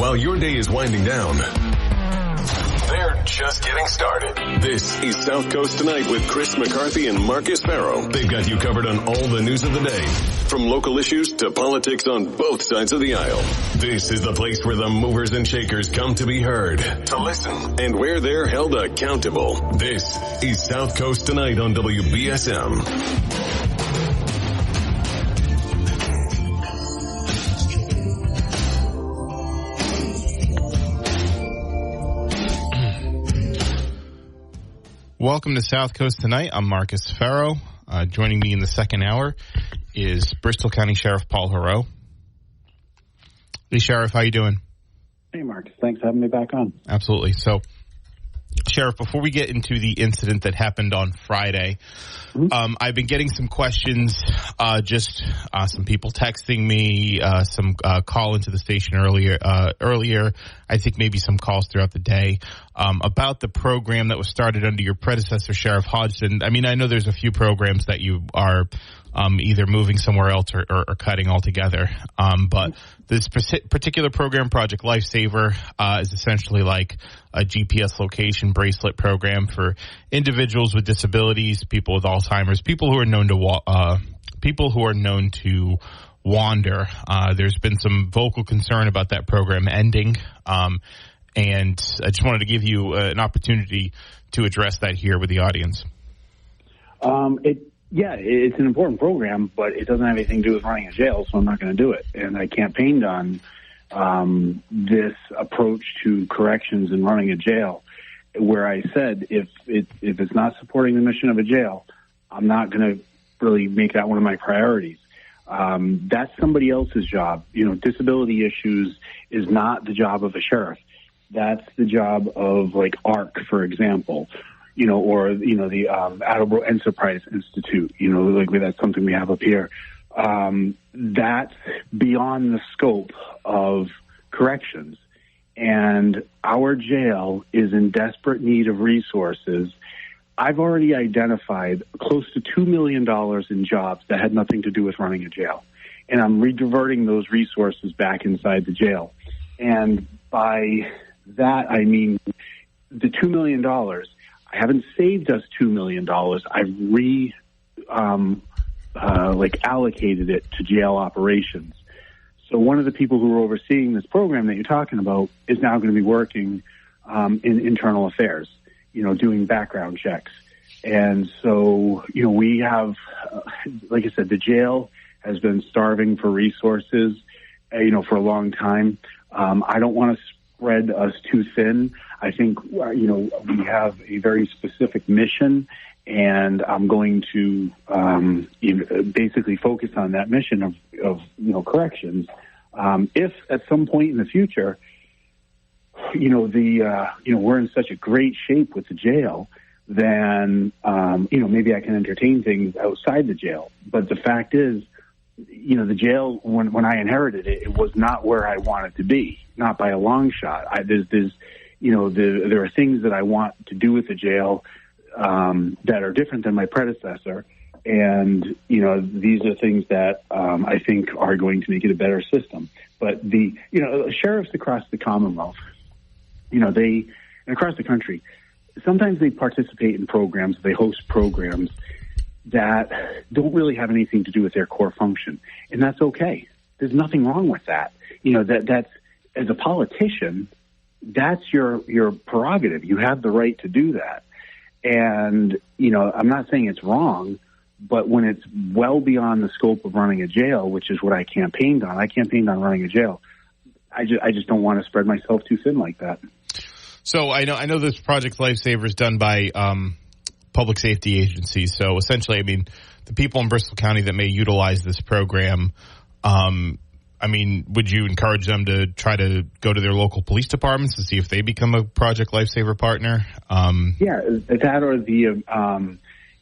while your day is winding down. They're just getting started. This is South Coast Tonight with Chris McCarthy and Marcus Farrow. They've got you covered on all the news of the day, from local issues to politics on both sides of the aisle. This is the place where the movers and shakers come to be heard, to listen, and where they're held accountable. This is South Coast Tonight on WBSM. Welcome to South Coast Tonight. I'm Marcus Farrow. Joining me in the second hour is Bristol County Sheriff Paul Heroux. Hey, Sheriff, how you doing? Hey, Marcus. Thanks for having me back on. Absolutely. So, Sheriff, before we get into the incident that happened on Friday, I've been getting some questions, some people texting me, some call into the station earlier, I think maybe some calls throughout the day, about the program that was started under your predecessor, Sheriff Hodgson. I mean, I know there's a few programs that you are either moving somewhere else or cutting altogether. But this particular program, Project Lifesaver, is essentially like a GPS location bracelet program for individuals with disabilities, people with Alzheimer's, people who are known to wander. There's been some vocal concern about that program ending. And I just wanted to give you an opportunity to address that here with the audience. It's an important program, but it doesn't have anything to do with running a jail, so I'm not going to do it. And I campaigned on this approach to corrections and running a jail, where I said if it's not supporting the mission of a jail, I'm not going to really make that one of my priorities. That's somebody else's job. Disability issues is not the job of a sheriff. That's the job of, like, ARC, for example, or the Attleboro Enterprise Institute. That's something we have up here. That's beyond the scope of corrections. And our jail is in desperate need of resources. I've already identified close to $2 million in jobs that had nothing to do with running a jail. And I'm rediverting those resources back inside the jail. And by that, I mean the $2 million, I haven't saved us $2 million. I've allocated it to jail operations. So one of the people who are overseeing this program that you're talking about is now going to be working in internal affairs, doing background checks. And so, we have, like I said, the jail has been starving for resources, for a long time. I don't want to spread us too thin. I think, we have a very specific mission, and I'm going to basically focus on that mission of corrections. If at some point in the future, we're in such a great shape with the jail, then, maybe I can entertain things outside the jail. But the fact is, the jail, when I inherited it, it was not where I wanted to be, not by a long shot. There are things that I want to do with the jail that are different than my predecessor. And, these are things that I think are going to make it a better system. But the sheriffs across the Commonwealth, and across the country, sometimes they participate in programs, they host programs that don't really have anything to do with their core function. And that's okay. There's nothing wrong with that. That's, as a politician, that's your prerogative. You have the right to do that. And, I'm not saying it's wrong, but when it's well beyond the scope of running a jail, which is what I campaigned on running a jail, I just don't want to spread myself too thin like that. So I know this Project Lifesaver is done by public safety agencies. So essentially, I mean, the people in Bristol County that may utilize this program, would you encourage them to try to go to their local police departments to see if they become a Project Lifesaver partner? Yeah, that or the,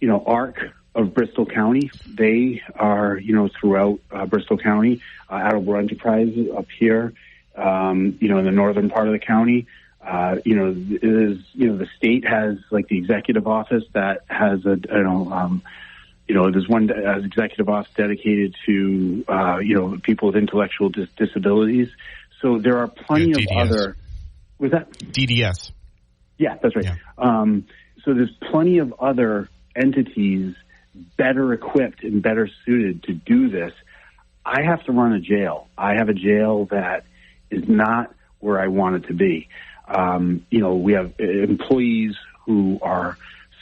ARC of Bristol County. They are, throughout Bristol County, Attleboro Enterprise up here, in the northern part of the county. The state has like the executive office that has there's one executive office dedicated to, people with intellectual disabilities. So there are plenty of other. Was that DDS? Yeah, that's right. Yeah. So there's plenty of other entities better equipped and better suited to do this. I have to run a jail. I have a jail that is not where I want it to be. We have employees who are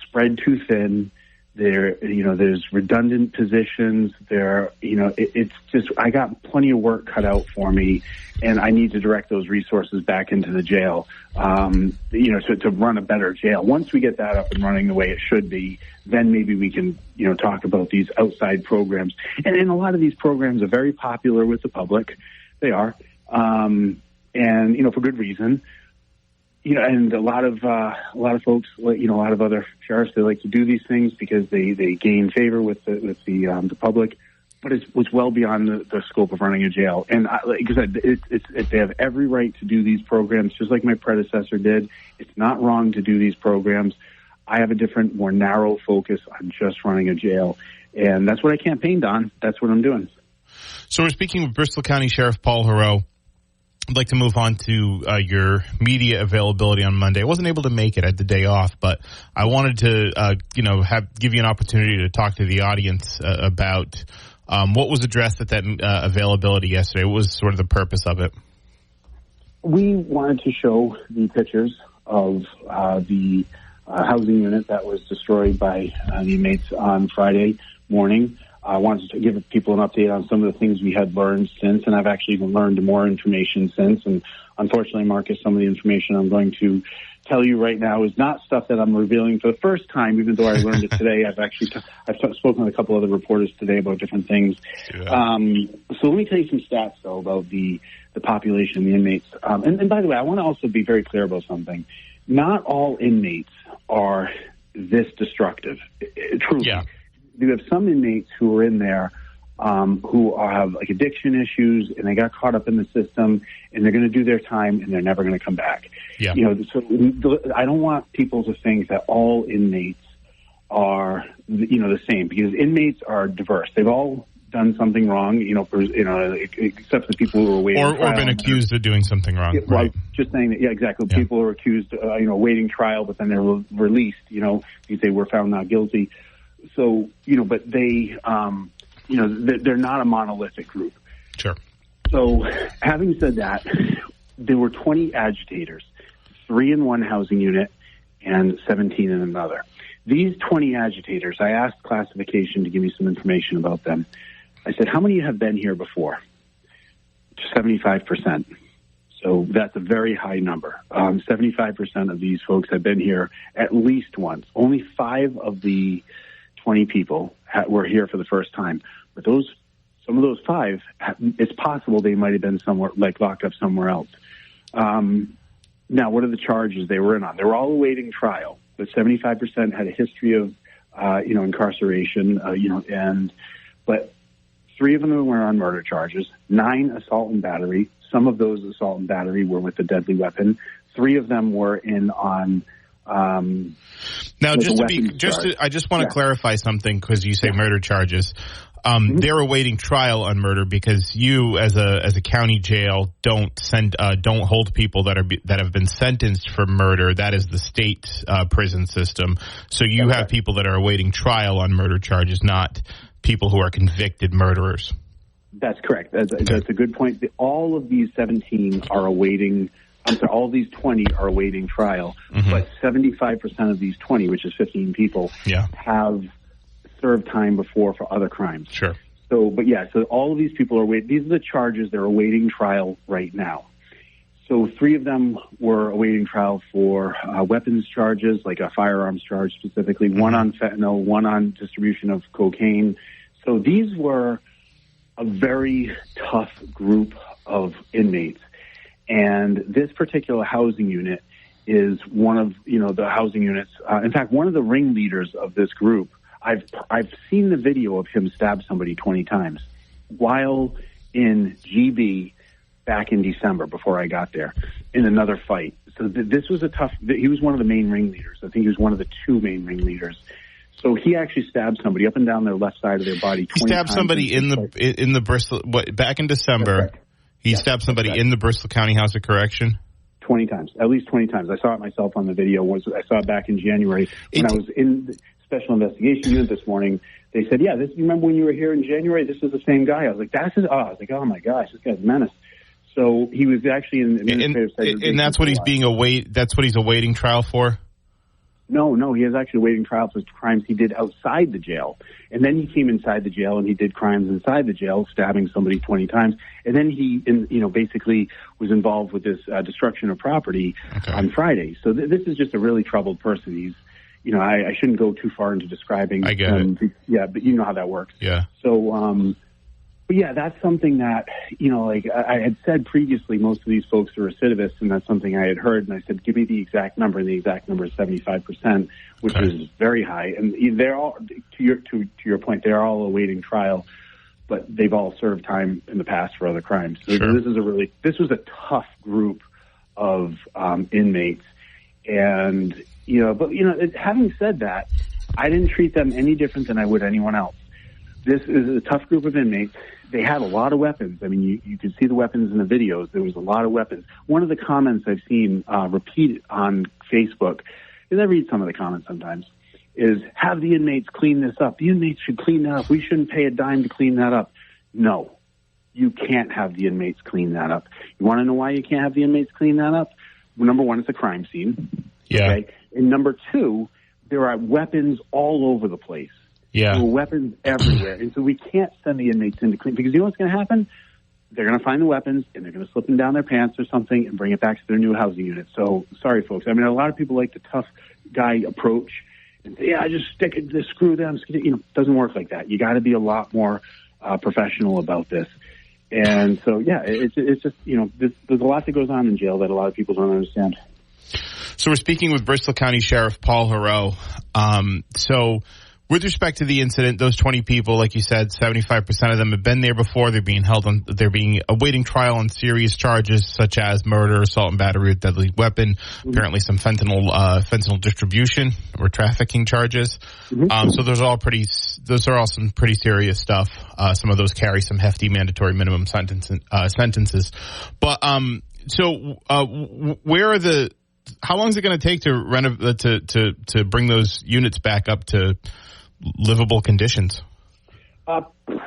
spread too thin. There's redundant positions. It's just, I got plenty of work cut out for me, and I need to direct those resources back into the jail, to run a better jail. Once we get that up and running the way it should be, then maybe we can, talk about these outside programs. And a lot of these programs are very popular with the public. They are. For good reason. And a lot of folks, a lot of other sheriffs, they like to do these things because they gain favor with the public. But it's well beyond the scope of running a jail. And like I said, they have every right to do these programs, just like my predecessor did. It's not wrong to do these programs. I have a different, more narrow focus on just running a jail, and that's what I campaigned on. That's what I'm doing. So we're speaking with Bristol County Sheriff Paul Heroux. I'd like to move on to your media availability on Monday. I wasn't able to make it. I had the day off, but I wanted to, give you an opportunity to talk to the audience about what was addressed at that availability yesterday. What was sort of the purpose of it? We wanted to show the pictures of the housing unit that was destroyed by the inmates on Friday morning. I wanted to give people an update on some of the things we had learned since, and I've actually even learned more information since. And unfortunately, Marcus, some of the information I'm going to tell you right now is not stuff that I'm revealing for the first time, even though I learned it today. I've spoken with a couple other reporters today about different things. Yeah. So let me tell you some stats, though, about the population, the inmates. And by the way, I want to also be very clear about something. Not all inmates are this destructive, truly. Yeah. You have some inmates who are in there who have like addiction issues, and they got caught up in the system, and they're going to do their time, and they're never going to come back. Yeah. So I don't want people to think that all inmates are the same, because inmates are diverse. They've all done something wrong, except the people who are waiting trial. Or been accused of doing something wrong. Yeah, right. Just saying that, yeah, exactly. Yeah. People who are accused, waiting trial, but then they're released, because they were found not guilty. So, but they, they're not a monolithic group. Sure. So, having said that, there were 20 agitators, 3 in one housing unit and 17 in another. These 20 agitators, I asked classification to give me some information about them. I said, how many have been here before? 75%. So that's a very high number. 75% of these folks have been here at least once. Only 5 of the 20 people were here for the first time. But some of those 5, it's possible they might have been somewhere, like locked up somewhere else. Now, what are the charges they were in on? They were all awaiting trial, but 75% had a history of, incarceration, but 3 of them were on murder charges, 9 assault and battery. Some of those assault and battery were with a deadly weapon. 3 of them were in on. Now, I just want to clarify something, because you say murder charges. They're awaiting trial on murder because you, as a county jail, don't hold people that have been sentenced for murder. That is the state prison system. So you have people that are awaiting trial on murder charges, not people who are convicted murderers. That's correct. That's a good point. All of these 17 are awaiting. All of these 20 are awaiting trial, but 75% of these 20, which is 15 people, have served time before for other crimes. Sure. So all of these people are waiting. These are the charges. They're awaiting trial right now. So 3 of them were awaiting trial for weapons charges, like a firearms charge specifically, 1 on fentanyl, 1 on distribution of cocaine. So these were a very tough group of inmates. And this particular housing unit is one of, the housing units. In fact, one of the ringleaders of this group, I've seen the video of him stab somebody 20 times while in GB back in December before I got there in another fight. So this was he was one of the main ringleaders. I think he was one of the 2 main ringleaders. So he actually stabbed somebody up and down their left side of their body 20 times. He stabbed somebody in the Bristol, back in December. He stabbed somebody in the Bristol County House of Correction? 20 times, at least 20 times. I saw it myself on the video. I saw it back in January when I was in the Special Investigation Unit this morning. They said, yeah, you remember when you were here in January? This is the same guy. I was like, oh my gosh, this guy's a menace. So he was actually in administrative segregation. And that's what he's awaiting trial for? No, he is actually awaiting trial for crimes he did outside the jail. And then he came inside the jail and he did crimes inside the jail, stabbing somebody 20 times. And then he, basically was involved with this destruction of property on Friday. So this is just a really troubled person. He's, I shouldn't go too far into describing. I get it. Yeah, but you know how that works. Yeah. So, but yeah, that's something that, I had said previously, most of these folks are recidivists, and that's something I had heard. And I said, give me the exact number. And the exact number is 75%, which is very high. And they're all, to your point, they're all awaiting trial, but they've all served time in the past for other crimes. So this was a tough group of inmates. And, having said that, I didn't treat them any different than I would anyone else. This is a tough group of inmates. They had a lot of weapons. I mean, you could see the weapons in the videos. There was a lot of weapons. One of the comments I've seen repeated on Facebook, because I read some of the comments sometimes, is have the inmates clean this up. The inmates should clean that up. We shouldn't pay a dime to clean that up. No, you can't have the inmates clean that up. You want to know why you can't have the inmates clean that up? Well, number one, it's a crime scene. Yeah. Okay? And number two, there are weapons all over the place. Yeah. There were weapons everywhere. And so we can't send the inmates in to clean, because you know what's going to happen? They're going to find the weapons, and they're going to slip them down their pants or something and bring it back to their new housing unit. So, sorry, folks. I mean, a lot of people like the tough guy approach and say, yeah, just stick it, just screw them. It doesn't work like that. You got to be a lot more professional about this. And so, yeah, it's just, there's a lot that goes on in jail that a lot of people don't understand. So we're speaking with Bristol County Sheriff Paul Heroux. So with respect to the incident, those 20 people, like you said, 75% of them have been there before. They're being awaiting trial on serious charges such as murder, assault and battery with deadly weapon, apparently some fentanyl distribution or trafficking charges. So those are all some pretty serious stuff. Some of those carry some hefty mandatory minimum sentences. But how long is it going to take to bring those units back up to livable conditions?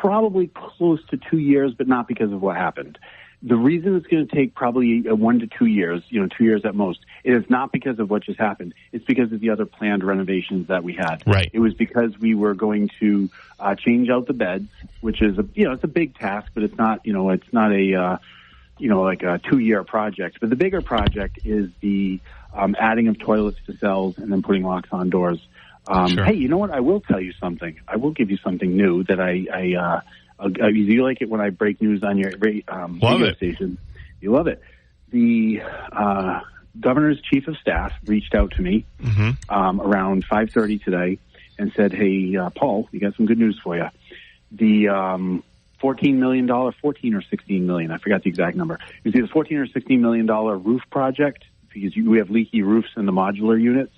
Probably close to 2 years, but not because of what happened. The reason it's going to take probably 1 to 2 years, 2 years at most, it is not because of what just happened. It's because of the other planned renovations that we had. Right. It was because we were going to change out the beds, which is it's a big task, but it's not it's not a like a 2-year project. But the bigger project is the adding of toilets to cells and then putting locks on doors. Sure. Hey, you know what? I will tell you something. I will give you something new that you like it when I break news on your radio station. You love it. The governor's chief of staff reached out to me around 5:30 today and said, hey, Paul, we got some good news for you. The $14 million, 14 or 16 million, I forgot the exact number. It was either $14 or $16 million roof project, because we have leaky roofs in the modular units.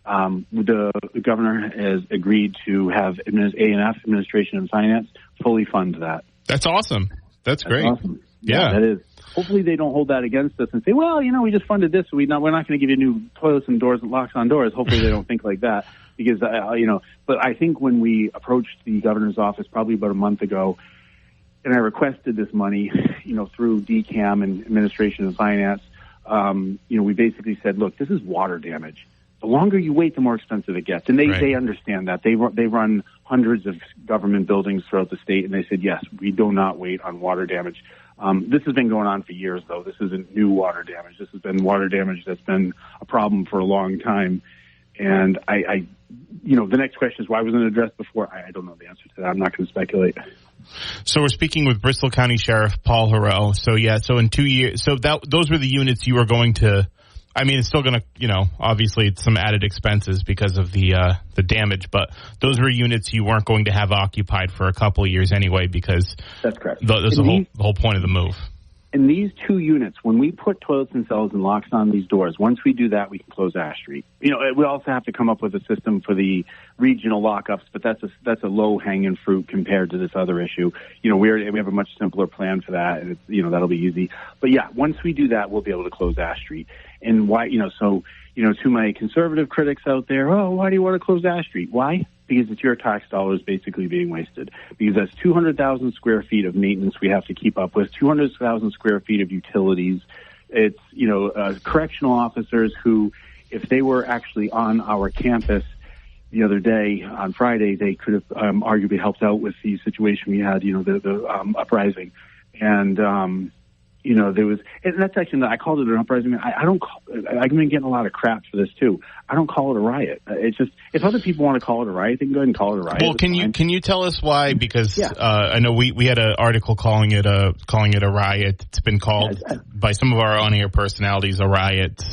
The governor has agreed to have A&F, Administration and Finance, fully fund that. That's awesome. That's great. Awesome. Yeah, that is. Hopefully they don't hold that against us and say, well, we just funded this, so we're not going to give you new toilets and doors and locks on doors. Hopefully they don't think like that, because, but I think when we approached the governor's office probably about a month ago, and I requested this money, through DCAM and Administration and Finance, we basically said, look, this is water damage. The longer you wait, the more expensive it gets. And they understand that. They run hundreds of government buildings throughout the state, and they said, yes, we do not wait on water damage. This has been going on for years, though. This isn't new water damage. This has been water damage that's been a problem for a long time. And the next question is, why wasn't it addressed before? I don't know the answer to that. I'm not going to speculate. So we're speaking with Bristol County Sheriff Paul Heroux. So in 2 years, those were the units you were going to. I mean, it's still going to, obviously it's some added expenses because of the damage, but those were units you weren't going to have occupied for a couple of years anyway, because that's correct. That's the whole point of the move. in these two units, when we put toilets and cells and locks on these doors, once we do that, we can close Ash Street. We also have to come up with a system for the regional lockups, but that's a low-hanging fruit compared to this other issue. We have a much simpler plan for that, and that'll be easy. But yeah, once we do that, we'll be able to close Ash Street. And why, to my conservative critics out there, why do you want to close Ash Street? Why? Because it's your tax dollars basically being wasted. Because that's 200,000 square feet of maintenance we have to keep up with, 200,000 square feet of utilities. It's, correctional officers who, if they were actually on our campus the other day on Friday, they could have arguably helped out with the situation we had, the uprising. And, there was, and that's actually, I called it an uprising. I've been getting a lot of crap for this too. I don't call it a riot. It's just, if other people want to call it a riot, they can go ahead and call it a riot. Well, can you tell us why? Because, I know we had an article calling it a riot. It's been called by some of our on-air personalities a riot.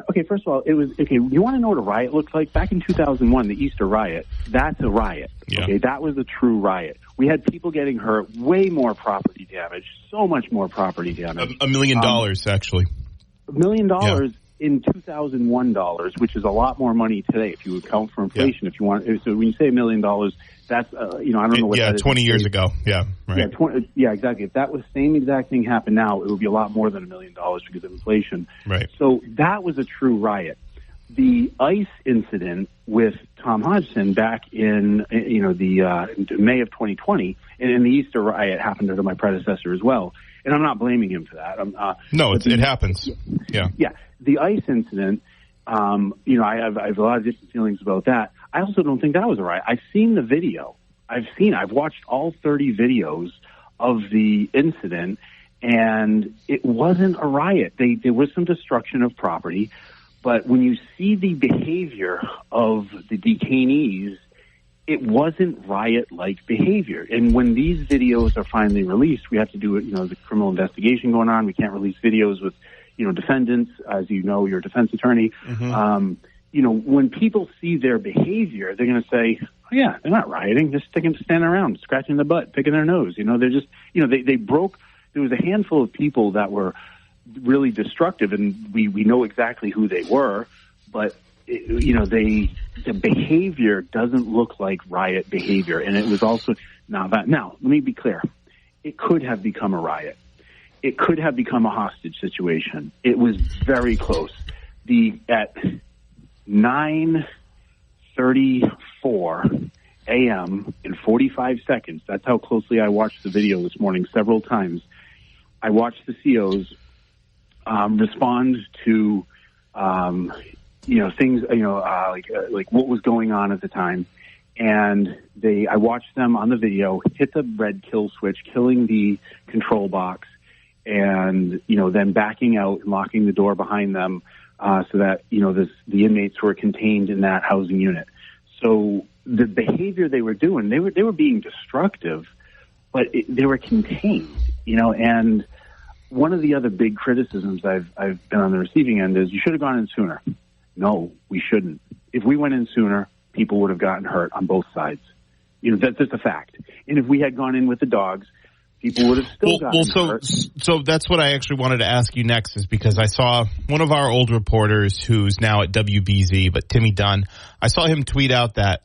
Okay, first of all, you want to know what a riot looks like? Back in 2001, the Easter riot, that's a riot. Yeah. Okay, that was a true riot. We had people getting hurt, way more property damage, so much more property damage. $1 million, actually. $1 million in 2001 dollars, which is a lot more money today if you account for inflation. Yeah. If you want, so when you say $1 million, that's I don't know what that is. 20 years ago. Yeah, right. Yeah, exactly. If that was same exact thing happened now, it would be a lot more than $1 million because of inflation. Right. So that was a true riot. The ICE incident with Tom Hodgson back in May of 2020, and the Easter riot happened under my predecessor as well. And I'm not blaming him for that. It happens. Yeah. Yeah. The ICE incident, I have a lot of different feelings about that. I also don't think that was a riot. I've seen the video. I've watched all 30 videos of the incident, and it wasn't a riot. There was some destruction of property, but when you see the behavior of the detainees, it wasn't riot-like behavior. And when these videos are finally released, we have to do the criminal investigation going on. We can't release videos with, defendants, as you're a defense attorney. Mm-hmm. When people see their behavior, they're going to say, oh, yeah, they're not rioting. They're standing around, scratching their butt, picking their nose. They're just, they broke. There was a handful of people that were really destructive, and we know exactly who they were, but the behavior doesn't look like riot behavior. And it was also, now let me be clear. It could have become a riot. It could have become a hostage situation. It was very close. At 9:34 a.m. in 45 seconds, that's how closely I watched the video this morning several times. I watched the COs respond to things, like what was going on at the time. And I watched them on the video hit the red kill switch, killing the control box, and, then backing out and locking the door behind them, so that, the inmates were contained in that housing unit. So the behavior they were doing, they were being destructive, but they were contained, and one of the other big criticisms I've been on the receiving end is you should have gone in sooner. No, we shouldn't. If we went in sooner, people would have gotten hurt on both sides. That's just a fact. And if we had gone in with the dogs, people would have still gotten hurt. So that's what I actually wanted to ask you next, is because I saw one of our old reporters who's now at WBZ, but Timmy Dunn, I saw him tweet out that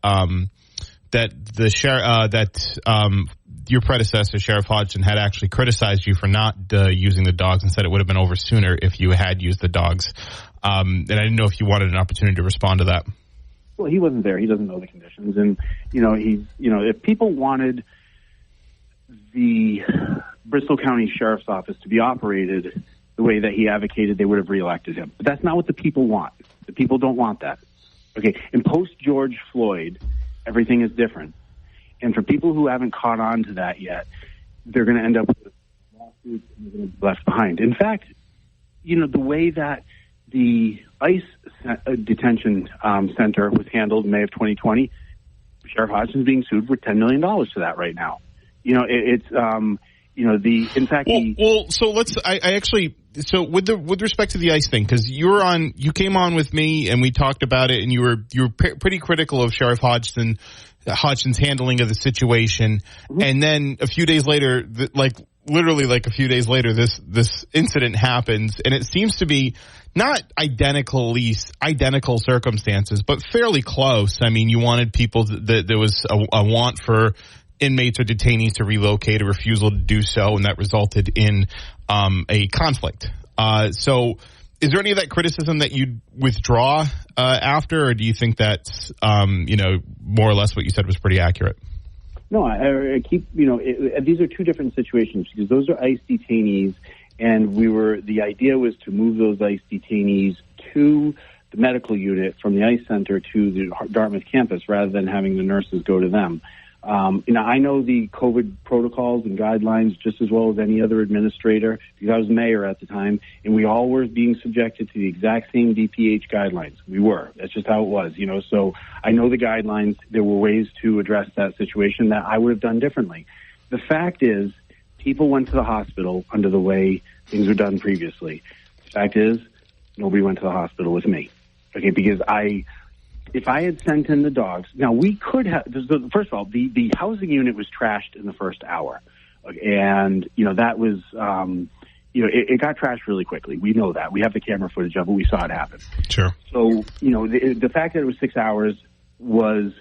your predecessor, Sheriff Hodgson, had actually criticized you for not using the dogs and said it would have been over sooner if you had used the dogs. And I didn't know if you wanted an opportunity to respond to that. Well, he wasn't there. He doesn't know the conditions. And, if people wanted the Bristol County Sheriff's Office to be operated the way that he advocated, they would have reelected him. But that's not what the people want. The people don't want that. Okay. In post-George Floyd, everything is different. And for people who haven't caught on to that yet, they're going to end up with lawsuits and they're going to be left behind. In fact, the way that the ICE detention center was handled in May of 2020, Sheriff Hodgson's being sued for $10 million for that right now. So with respect to the ICE thing, because you came on with me and we talked about it, and you were pretty critical of Sheriff Hodgson's handling of the situation. Mm-hmm. And then a few days later, literally like a few days later, this incident happens, and it seems to be not identical circumstances, but fairly close. I mean, you wanted people that there was a want for inmates or detainees to relocate, a refusal to do so, and that resulted in a conflict. So is there any of that criticism that you'd withdraw after, or do you think that's, more or less what you said was pretty accurate? No, I keep, these are two different situations because those are ICE detainees, and the idea was to move those ICE detainees to the medical unit from the ICE center to the Dartmouth campus rather than having the nurses go to them. I know the COVID protocols and guidelines just as well as any other administrator because I was mayor at the time, and we all were being subjected to the exact same DPH guidelines. We were. That's just how it was, So I know the guidelines. There were ways to address that situation that I would have done differently. The fact is, people went to the hospital under the way things were done previously. The fact is, nobody went to the hospital with me. Okay, because if I had sent in the dogs, now we could have, first of all, the housing unit was trashed in the first hour. And, that was, it got trashed really quickly. We know that. We have the camera footage of it. We saw it happen. Sure. So, the fact that it was 6 hours was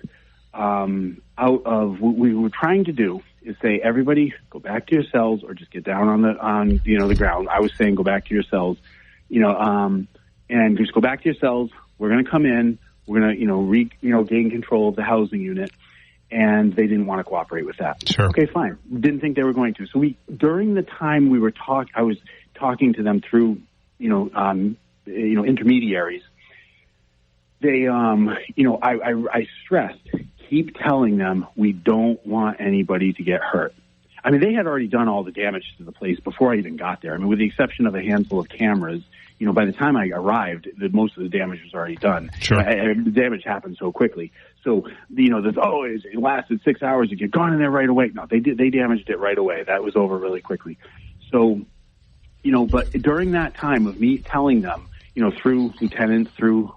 out of what we were trying to do is say, everybody go back to your cells or just get down on the ground. I was saying go back to your cells, and just go back to your cells. We're going to come in. We're going to, gain control of the housing unit, and they didn't want to cooperate with that. Sure. Okay, fine. Didn't think they were going to. So during the time we were I was talking to them through, intermediaries. They, I stressed, keep telling them we don't want anybody to get hurt. I mean, they had already done all the damage to the place before I even got there. I mean, with the exception of a handful of cameras, by the time I arrived, most of the damage was already done. Sure. The damage happened so quickly. So, it lasted 6 hours. You get gone in there right away. No, they damaged it right away. That was over really quickly. So, but during that time of me telling them, through lieutenants, through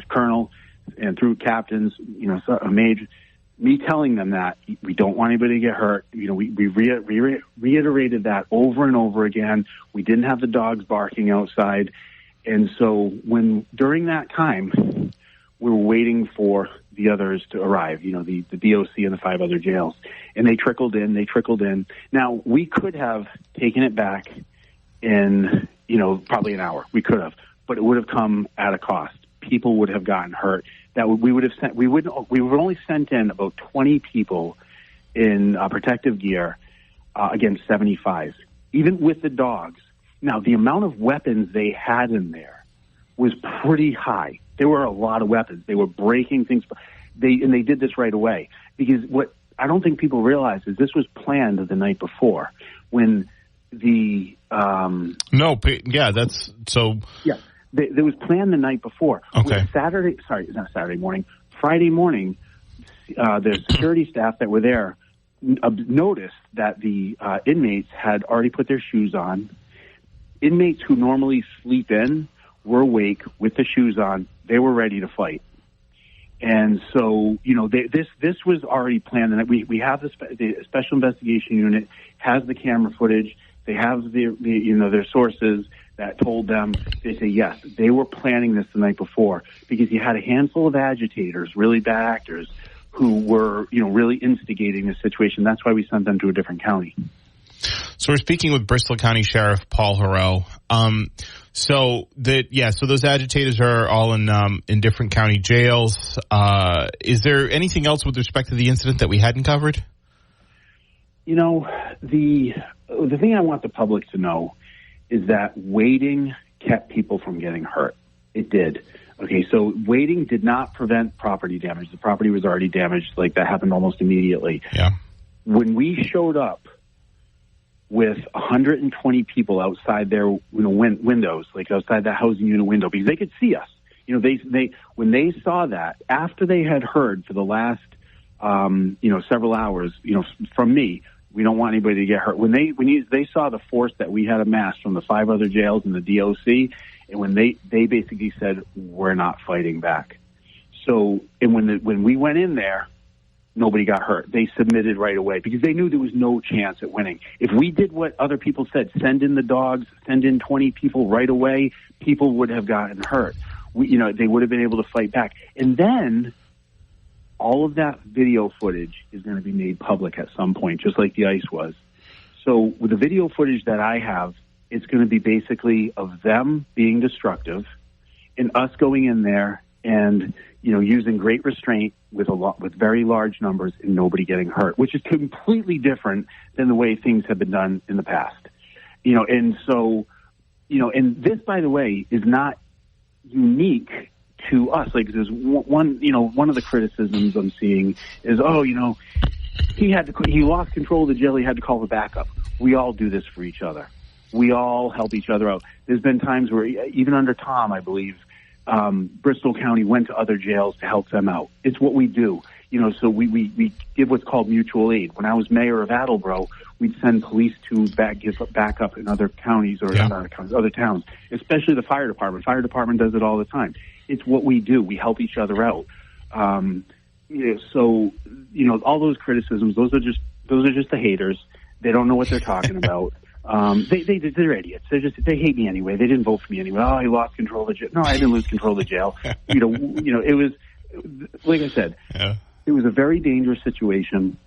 colonel, and through captains, major, me telling them that we don't want anybody to get hurt. We reiterated that over and over again. We didn't have the dogs barking outside. And so during that time, we were waiting for the others to arrive, the DOC and the 5 other jails. And they trickled in. Now, we could have taken it back in, probably an hour. We could have, but it would have come at a cost. People would have gotten hurt. We would only sent in about 20 people in protective gear against 75, even with the dogs. Now, the amount of weapons they had in there was pretty high. There were a lot of weapons. They were breaking things. They did this right away because what I don't think people realize is this was planned the night before when the that's so. Yeah. It was planned the night before. Okay. Friday morning, the security staff that were there noticed that the inmates had already put their shoes on. Inmates who normally sleep in were awake with the shoes on. They were ready to fight. And so, this was already planned. And we have the special investigation unit has the camera footage. They have their sources that told them, they say, yes, they were planning this the night before because you had a handful of agitators, really bad actors, who were, really instigating the situation. That's why we sent them to a different county. So we're speaking with Bristol County Sheriff Paul Heroux. So those agitators are all in different county jails. Is there anything else with respect to the incident that we hadn't covered? The thing I want the public to know is that waiting kept people from getting hurt. It did. Okay, so waiting did not prevent property damage. The property was already damaged. Like, that happened almost immediately. Yeah. When we showed up with 120 people outside their windows, like outside the housing unit window, because they could see us. When they saw that, after they had heard for the last several hours, from me, we don't want anybody to get hurt. When they saw the force that we had amassed from the 5 other jails and the DOC, and when they basically said, we're not fighting back. So, and when we went in there, nobody got hurt. They submitted right away because they knew there was no chance at winning. If we did what other people said, send in the dogs, send in 20 people right away, people would have gotten hurt. They would have been able to fight back. And then all of that video footage is going to be made public at some point, just like the ice was. So with the video footage that I have, it's going to be basically of them being destructive and us going in there and, using great restraint with very large numbers and nobody getting hurt, which is completely different than the way things have been done in the past. And this, by the way, is not unique to us. Like there's one of the criticisms I'm seeing is, he lost control of the jail. He had to call the backup. We all do this for each other. We all help each other out. There's been times where even under Tom, I believe, Bristol County went to other jails to help them out. It's what we do. So we give what's called mutual aid. When I was mayor of Attleboro, we'd send police to give backup in other counties or other towns, especially the fire department. Fire department does it all the time. It's what we do. We help each other out. So all those criticisms, those are just the haters. They don't know what they're talking about. They're idiots. They hate me anyway. They didn't vote for me anyway. Oh, he lost control of the jail. No, I didn't lose control of the jail. It was, like I said, It was a very dangerous situation.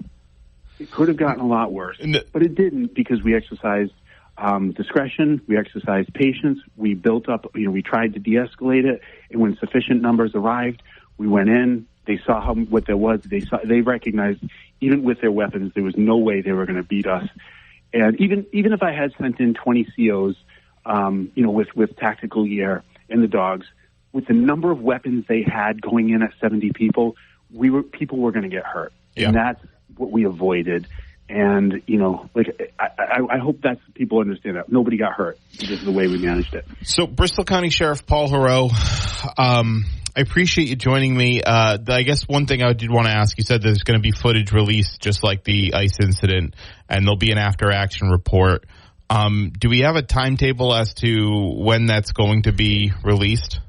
It could have gotten a lot worse, but it didn't because we exercised discretion. We exercised patience. We built up, we tried to de-escalate it. And when sufficient numbers arrived, we went in. They saw what there was. They recognized, even with their weapons, there was no way they were going to beat us. And even if I had sent in 20 COs, with tactical gear and the dogs, with the number of weapons they had going in at 70 people, people were going to get hurt. Yeah. And that's what we avoided. And, I hope that people understand that. Nobody got hurt because of the way we managed it. So Bristol County Sheriff Paul Heroux, I appreciate you joining me. I guess one thing I did want to ask, you said there's going to be footage released just like the ICE incident, and there'll be an after-action report. Do we have a timetable as to when that's going to be released?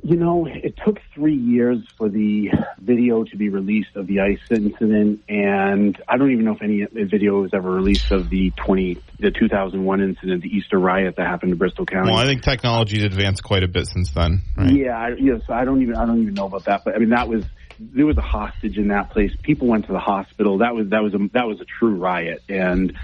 It took 3 years for the video to be released of the ICE incident, and I don't even know if any video was ever released of the 2001 incident, the Easter riot that happened in Bristol County. Well, I think technology's advanced quite a bit since then, right? Yeah, so I don't even know about that, but I mean there was a hostage in that place. People went to the hospital. That was a true riot, and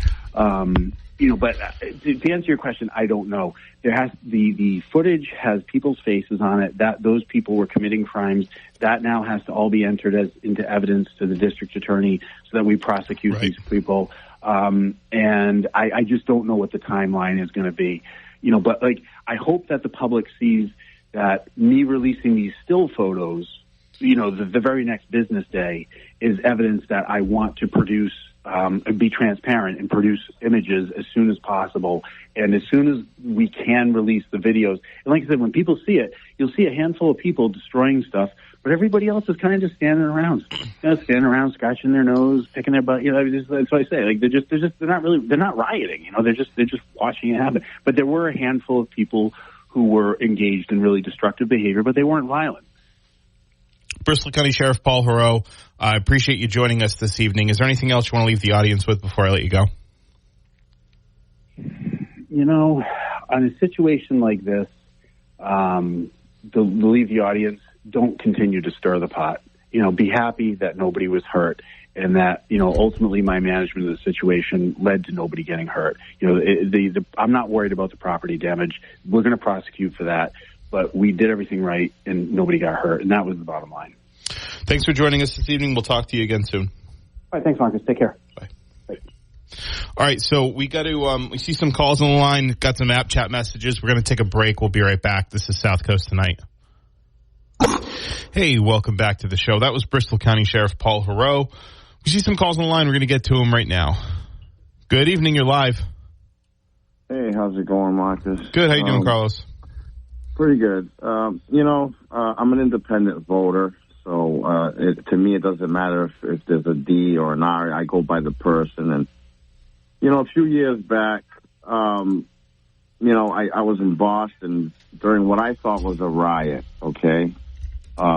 but to answer your question, I don't know. The footage has people's faces on it. That those people were committing crimes. That now has to all be entered into evidence to the district attorney so that we prosecute these people. And I just don't know what the timeline is going to be. But I hope that the public sees that me releasing these still photos, the very next business day, is evidence that I want to produce. Be transparent and produce images as soon as possible. And as soon as we can release the videos. And like I said, when people see it, you'll see a handful of people destroying stuff, but everybody else is kind of just standing around, scratching their nose, picking their butt. That's what I say. They're not rioting. They're just watching it happen. But there were a handful of people who were engaged in really destructive behavior, but they weren't violent. Bristol County Sheriff Paul Heroux, I appreciate you joining us this evening. Is there anything else you want to leave the audience with before I let you go? On a situation like this, to leave the audience, don't continue to stir the pot. Be happy that nobody was hurt and that, ultimately my management of the situation led to nobody getting hurt. I'm not worried about the property damage. We're going to prosecute for that. But we did everything right, and nobody got hurt, and that was the bottom line. Thanks for joining us this evening. We'll talk to you again soon. All right, thanks, Marcus. Take care. Bye. All right, so we got to we see some calls on the line, got some app chat messages. We're going to take a break. We'll be right back. This is South Coast Tonight. Hey, welcome back to the show. That was Bristol County Sheriff Paul Heroux. We see some calls on the line. We're going to get to them right now. Good evening. You're live. Hey, how's it going, Marcus? Good. How you doing, Carlos? Pretty good. I'm an independent voter, so to me it doesn't matter if there's a D or an R. I go by the person. And, a few years back, I was in Boston during what I thought was a riot, okay?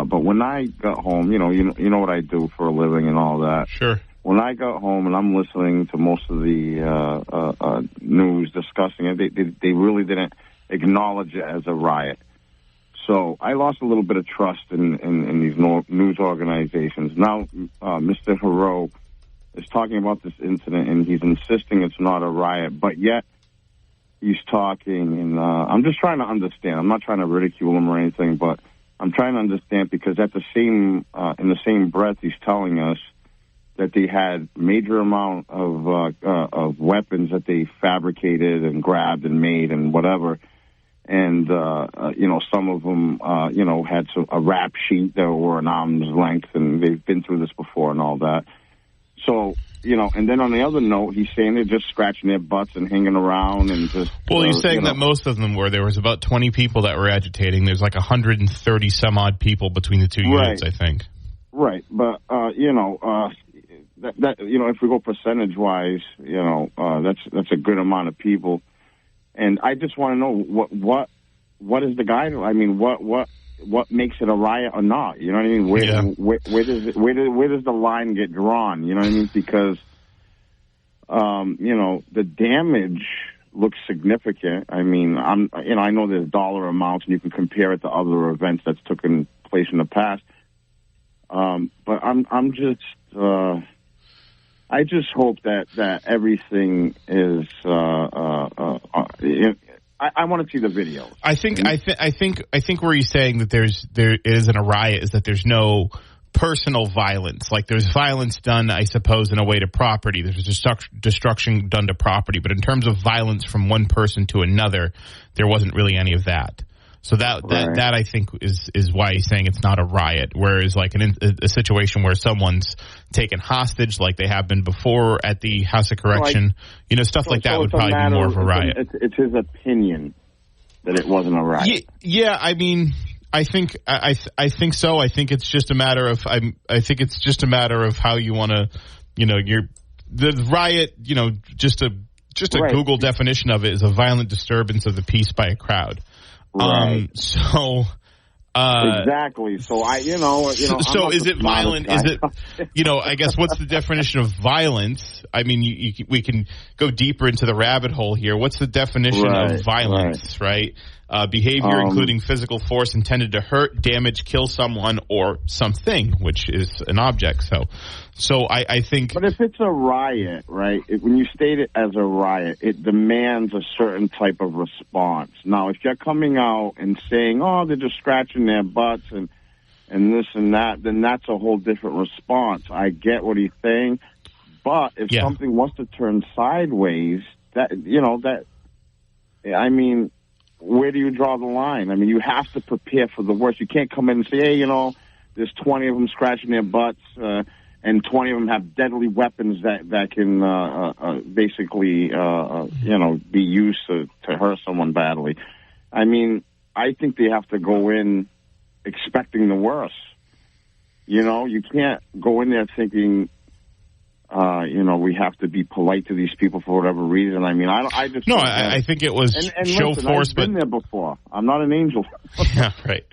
But when I got home, you know what I do for a living and all that. Sure. When I got home and I'm listening to most of the news discussing it, they really didn't acknowledge it as a riot. So I lost a little bit of trust in these news organizations. Now, Mr. Heroux is talking about this incident, and he's insisting it's not a riot, but yet he's talking, and I'm just trying to understand. I'm not trying to ridicule him or anything, but I'm trying to understand because in the same breath, he's telling us that they had major amount of weapons that they fabricated and grabbed and made and whatever. And, some of them, had a rap sheet that were an arm's length, and they've been through this before and all that. So, and then on the other note, he's saying they're just scratching their butts and hanging around and just... Well, he's saying that most of them were. There was about 20 people that were agitating. There's like 130 some odd people between the two units, I think. Right. But, if we go percentage-wise, that's a good amount of people. And I just want to know what is the guideline? I mean, what makes it a riot or not? You know what I mean? Where does the line get drawn? You know what I mean? Because the damage looks significant. I mean, I know there's dollar amounts and you can compare it to other events that's taken place in the past. But I'm just I just hope that everything is. I want to see the video. I think where he's saying that there isn't a riot is that there's no personal violence. Like there's violence done, I suppose, in a way to property. There's destruction done to property, but in terms of violence from one person to another, there wasn't really any of that. So that I think is why he's saying it's not a riot. Whereas like a situation where someone's taken hostage, like they have been before at the House of Correction, stuff like that would probably be more of a riot. It's his opinion that it wasn't a riot. Yeah, I mean, I think so. I think it's just a matter of I think it's just a matter of how you want to, the riot. Just a Google definition of it is a violent disturbance of the peace by a crowd. Right. Exactly. So So is it violent? Is it, I guess what's the definition of violence? I mean, we can go deeper into the rabbit hole here. What's the definition of violence, right? Behavior including physical force intended to hurt, damage, kill someone or something, which is an object. So I think. But if it's a riot, right? When you state it as a riot, it demands a certain type of response. Now, if you're coming out and saying, "Oh, they're just scratching their butts and this and that," then that's a whole different response. I get what he's saying, but if something was to turn sideways, where do you draw the line? I mean, you have to prepare for the worst. You can't come in and say, hey, there's 20 of them scratching their butts, and 20 of them have deadly weapons that can basically, be used to hurt someone badly. I mean, I think they have to go in expecting the worst. You can't go in there thinking, we have to be polite to these people for whatever reason. I mean, I think it was show force. I've been there before. I'm not an angel. Yeah, right.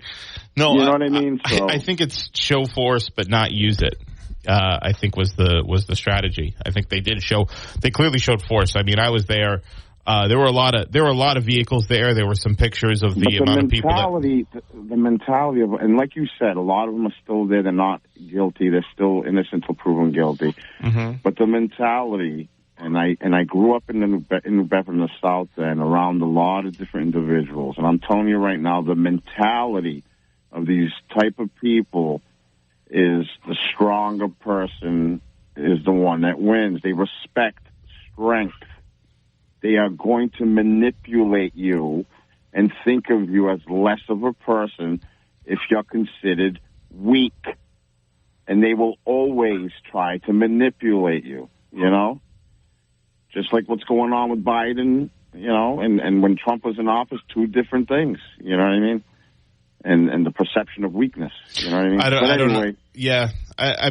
No, you know what I mean. So. I think it's show force, but not use it. I think was the strategy. I think they clearly showed force. I mean, I was there. There were a lot of vehicles there. There were some pictures of the amount of people. The mentality of, and like you said, a lot of them are still there. They're not guilty. They're still innocent until proven guilty. Mm-hmm. But the mentality, and I grew up in New Bedford in the South End around a lot of different individuals, and I'm telling you right now, the mentality of these type of people is the stronger person is the one that wins. They respect strength. They are going to manipulate you and think of you as less of a person if you're considered weak. And they will always try to manipulate you, Just like what's going on with Biden, and when Trump was in office, two different things, you know what I mean? And the perception of weakness, you know what I mean? I don't know. Yeah. I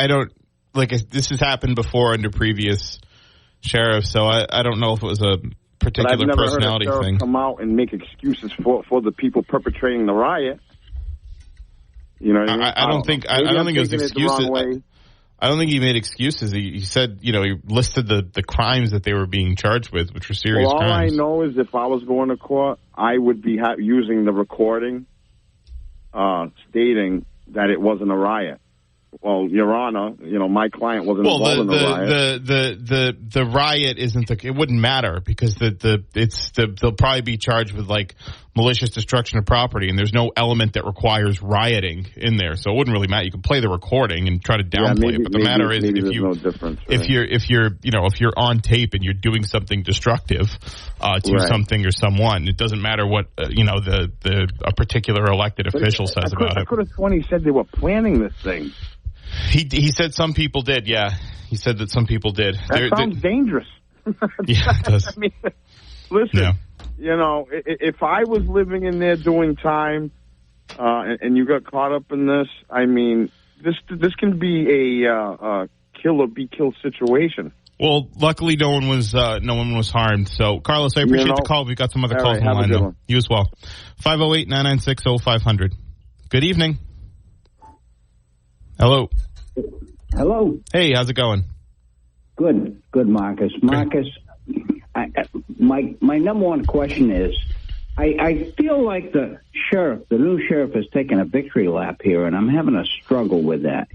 don't, this has happened before under previous sheriff, so I don't know if it was a particular personality thing. Come out and make excuses for the people perpetrating the riot. You know what I mean? I don't think it was excuses. I don't think he made excuses. He said, he listed the crimes that they were being charged with, which were serious crimes. All I know is if I was going to court, I would be using the recording stating that it wasn't a riot. Well, Your Honor, my client wasn't involved in the riot. The riot isn't it wouldn't matter because they'll probably be charged with like malicious destruction of property, and there's no element that requires rioting in there, so it wouldn't really matter. You can play the recording and try to downplay it, but the matter is if you're on tape and you're doing something destructive to something or someone, it doesn't matter what a particular elected official says about it. I could have sworn he said they were planning this thing. He said some people did, yeah. He said that some people did. That sounds dangerous. Yeah, it does. I mean, listen, if I was living in there doing time and you got caught up in this, I mean, this can be a kill or be killed situation. Well, luckily no one was harmed. So, Carlos, I appreciate the call. We've got some other calls on the line, though. You as well. 508-996-0500. Good evening. Hello. Hello. Hey, how's it going? Good, Marcus. Marcus, my number one question is, I feel like the new sheriff is taking a victory lap here, and I'm having a struggle with that,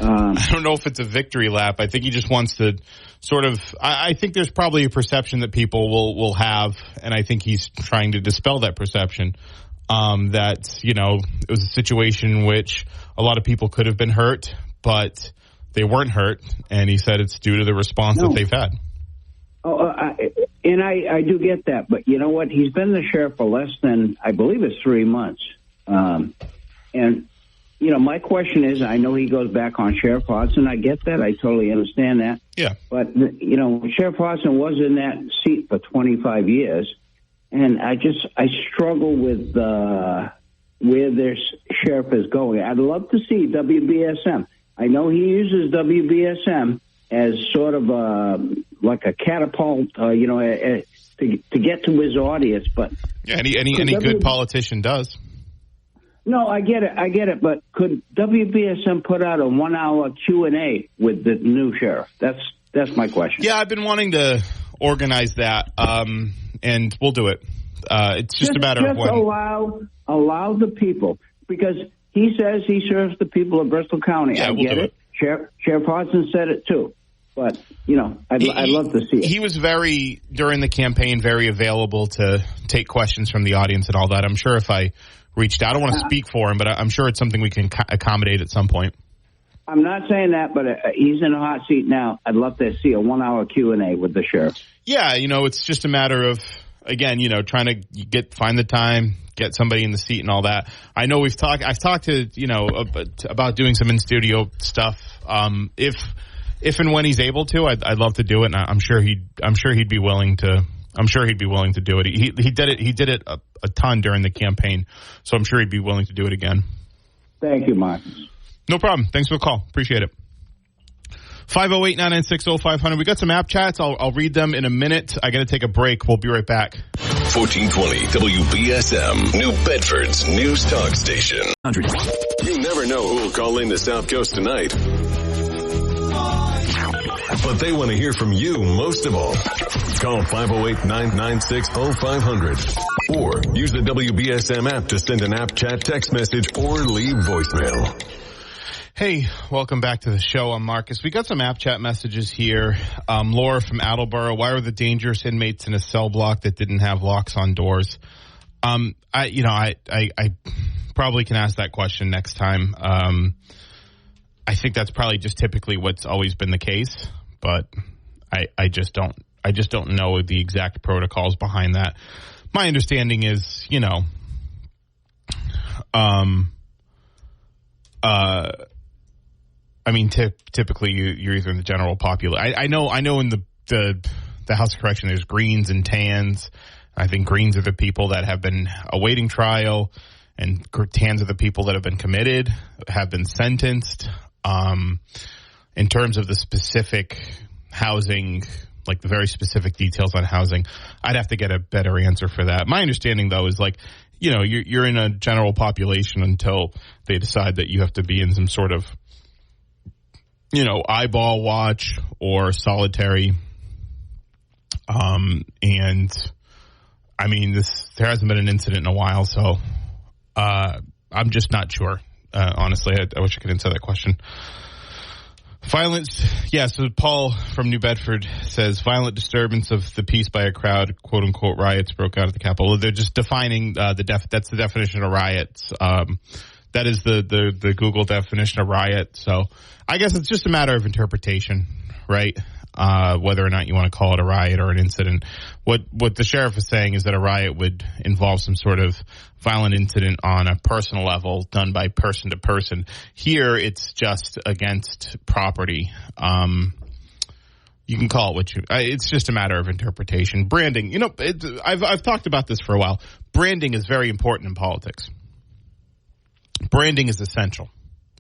I don't know if it's a victory lap. I think he just wants to sort of, I think there's probably a perception that people will have, and I think he's trying to dispel that perception. That, it was a situation in which a lot of people could have been hurt, but they weren't hurt, and he said it's due to the response that they've had. I do get that, but you know what? He's been the sheriff for less than, I believe it's 3 months. My question is, I know he goes back on Sheriff Hodgson. I get that. I totally understand that. Yeah. But, Sheriff Hodgson was in that seat for 25 years. And I struggle with where this sheriff is going. I'd love to see WBSM. I know he uses WBSM as sort of like a catapult, to get to his audience. But any good politician does. No, I get it. But could WBSM put out a 1-hour Q&A with the new sheriff? That's my question. Yeah, I've been wanting to organize that, and we'll do it. It's just a matter of when. Allow the people, because he says he serves the people of Bristol County. Yeah, we'll do it. Sheriff Hodgson said it too. But, I'd love to see it. He was during the campaign, very available to take questions from the audience and all that. I'm sure if I reached out, I don't want to speak for him, but I'm sure it's something we can accommodate at some point. I'm not saying that, but he's in a hot seat now. I'd love to see a 1-hour Q&A with the sheriff. Yeah, it's just a matter of, again, trying to find the time, get somebody in the seat and all that. I know I've talked to, about doing some in-studio stuff. If and when he's able to, I'd love to do it, and I'm sure he'd be willing to. I'm sure he'd be willing to do it. He did it a ton during the campaign, so I'm sure he'd be willing to do it again. Thank you, Marcus. No problem. Thanks for the call. Appreciate it. 508-996-0500. We got some app chats. I'll read them in a minute. I got to take a break. We'll be right back. 1420 WBSM, New Bedford's News Talk Station. You never know who will call in to South Coast tonight. But they want to hear from you most of all. Call 508-996-0500. Or use the WBSM app to send an app chat text message or leave voicemail. Hey, welcome back to the show. I'm Marcus. We got some app chat messages here. Laura from Attleboro. Why were the dangerous inmates in a cell block that didn't have locks on doors? I probably can ask that question next time. I think that's probably just typically what's always been the case, but I just don't know the exact protocols behind that. My understanding is, typically you're either in the general population. I know in the House of Correction there's greens and tans. I think greens are the people that have been awaiting trial, and tans are the people that have been committed, have been sentenced. In terms of the specific housing like the very specific details on housing. I'd have to get a better answer for that. My understanding, though, is like, you know, you're in a general population until they decide that you have to be in some sort of, you know, eyeball watch or solitary. And I mean, there hasn't been an incident in a while, so I'm just not sure. Honestly, I wish I could answer that question. Violence, yeah, so Paul from New Bedford says, violent disturbance of the peace by a crowd, quote-unquote riots broke out at the Capitol. They're just defining that's the definition of riots. That is the Google definition of riot. So I guess it's just a matter of interpretation, right? Whether or not you want to call it a riot or an incident. What the sheriff is saying is that a riot would involve some sort of violent incident on a personal level done by person to person. Here, it's just against property. You can call it what it's just a matter of interpretation. Branding, you know, I've talked about this for a while. Branding is very important in politics. Branding is essential,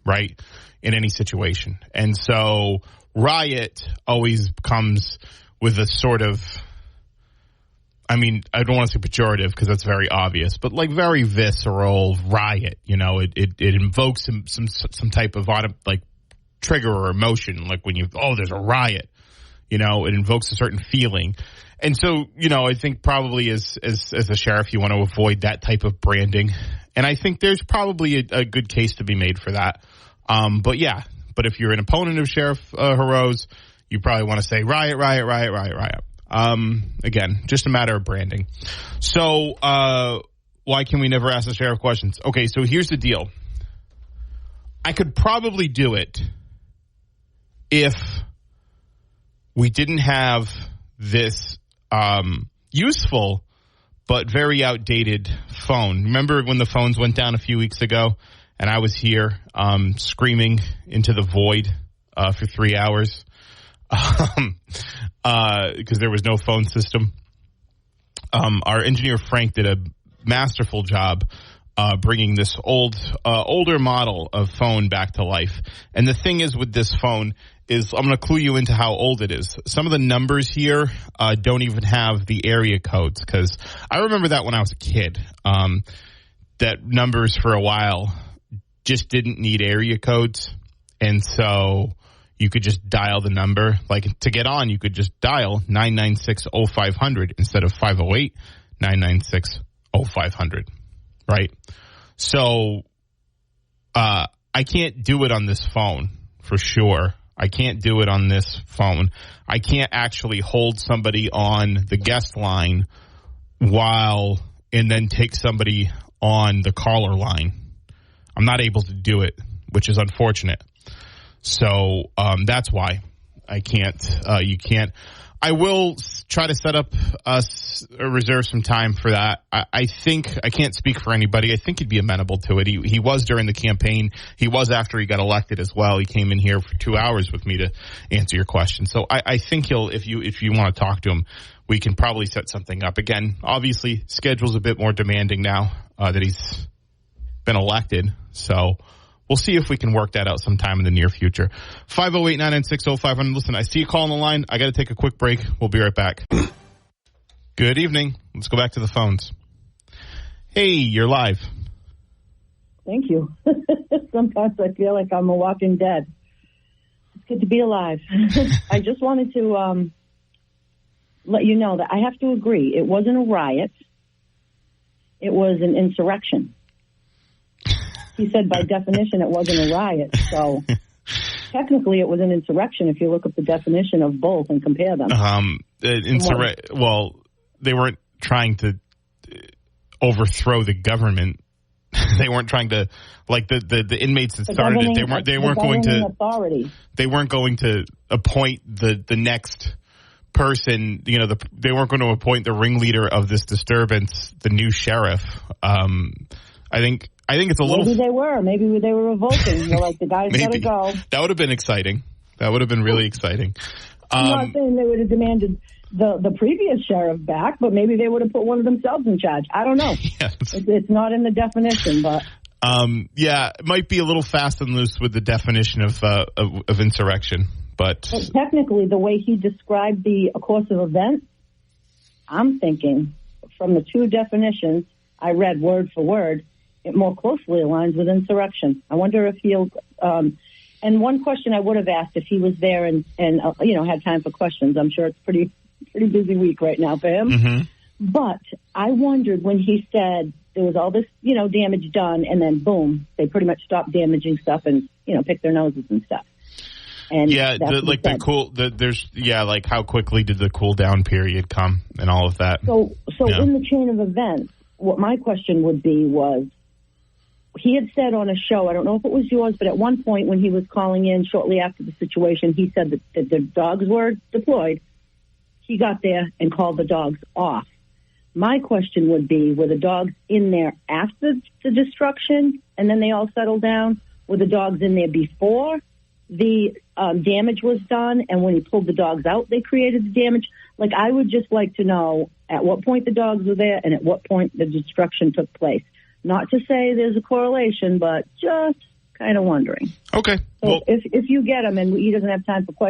right, in any situation. And so riot always comes with a sort of, I mean, I don't want to say pejorative because that's very obvious, but like very visceral riot. You know, it invokes some type of like trigger or emotion, like when there's a riot. You know, it invokes a certain feeling. And so, you know, I think probably as a sheriff, you want to avoid that type of branding. And I think there's probably a good case to be made for that. But if you're an opponent of Sheriff Heroux's, you probably want to say riot. Again, just a matter of branding. So why can we never ask the sheriff questions? Okay, so here's the deal. I could probably do it if we didn't have this useful but very outdated phone. Remember when the phones went down a few weeks ago and I was here screaming into the void for 3 hours because there was no phone system? Our engineer Frank did a masterful job bringing this older model of phone back to life. And the thing is with this phone is, I'm going to clue you into how old it is. Some of the numbers here don't even have the area codes, because I remember that when I was a kid, that numbers for a while just didn't need area codes. And so you could just dial the number. Like to get on, you could just dial 996-0500 instead of 508-996-0500. Right? So I can't do it on this phone for sure. I can't do it on this phone. I can't actually hold somebody on the guest line and then take somebody on the caller line. I'm not able to do it, which is unfortunate. So that's why I can't. You can't. I will try to set up reserve some time for that. I think I can't speak for anybody. I think he'd be amenable to it. He was during the campaign. He was after he got elected as well. He came in here for 2 hours with me to answer your question. So I think he'll, if you want to talk to him, we can probably set something up. Again, obviously, schedule's a bit more demanding now that he's been elected. So we'll see if we can work that out sometime in the near future. 508-996-0500. Listen, I see you calling the line. I got to take a quick break. We'll be right back. Good evening. Let's go back to the phones. Hey, you're live. Thank you. Sometimes I feel like I'm a walking dead. It's good to be alive. I just wanted to let you know that I have to agree. It wasn't a riot. It was an insurrection. He said by definition it wasn't a riot. So technically it was an insurrection if you look up the definition of both and compare them. Well, they weren't trying to overthrow the government. They weren't trying to, like the inmates that started it. They weren't going to authority. They weren't going to appoint the next person. You know, they weren't going to appoint the ringleader of this disturbance, the new sheriff. I think it's a little. Maybe they were. Maybe they were revolting. They're like, the guy's got to go. That would have been exciting. That would have been really exciting. I'm not saying they would have demanded the previous sheriff back, but maybe they would have put one of themselves in charge. I don't know. Yes. It's not in the definition, but. Yeah, it might be a little fast and loose with the definition of insurrection. But technically, the way he described the course of events, I'm thinking from the two definitions I read word for word, it more closely aligns with insurrection. I wonder if he'll. And one question I would have asked if he was there and had time for questions. I'm sure it's pretty busy week right now for him. Mm-hmm. But I wondered when he said there was all this, damage done, and then boom, they pretty much stopped damaging stuff and, picked their noses and stuff. And like how quickly did the cool down period come and all of that? So in the chain of events, what my question would be was, he had said on a show, I don't know if it was yours, but at one point when he was calling in shortly after the situation, he said that the dogs were deployed. He got there and called the dogs off. My question would be, were the dogs in there after the destruction and then they all settled down? Were the dogs in there before the damage was done, and when he pulled the dogs out, they created the damage? Like, I would just like to know at what point the dogs were there and at what point the destruction took place. Not to say there's a correlation, but just kind of wondering. Okay. So if you get him and he doesn't have time for questions,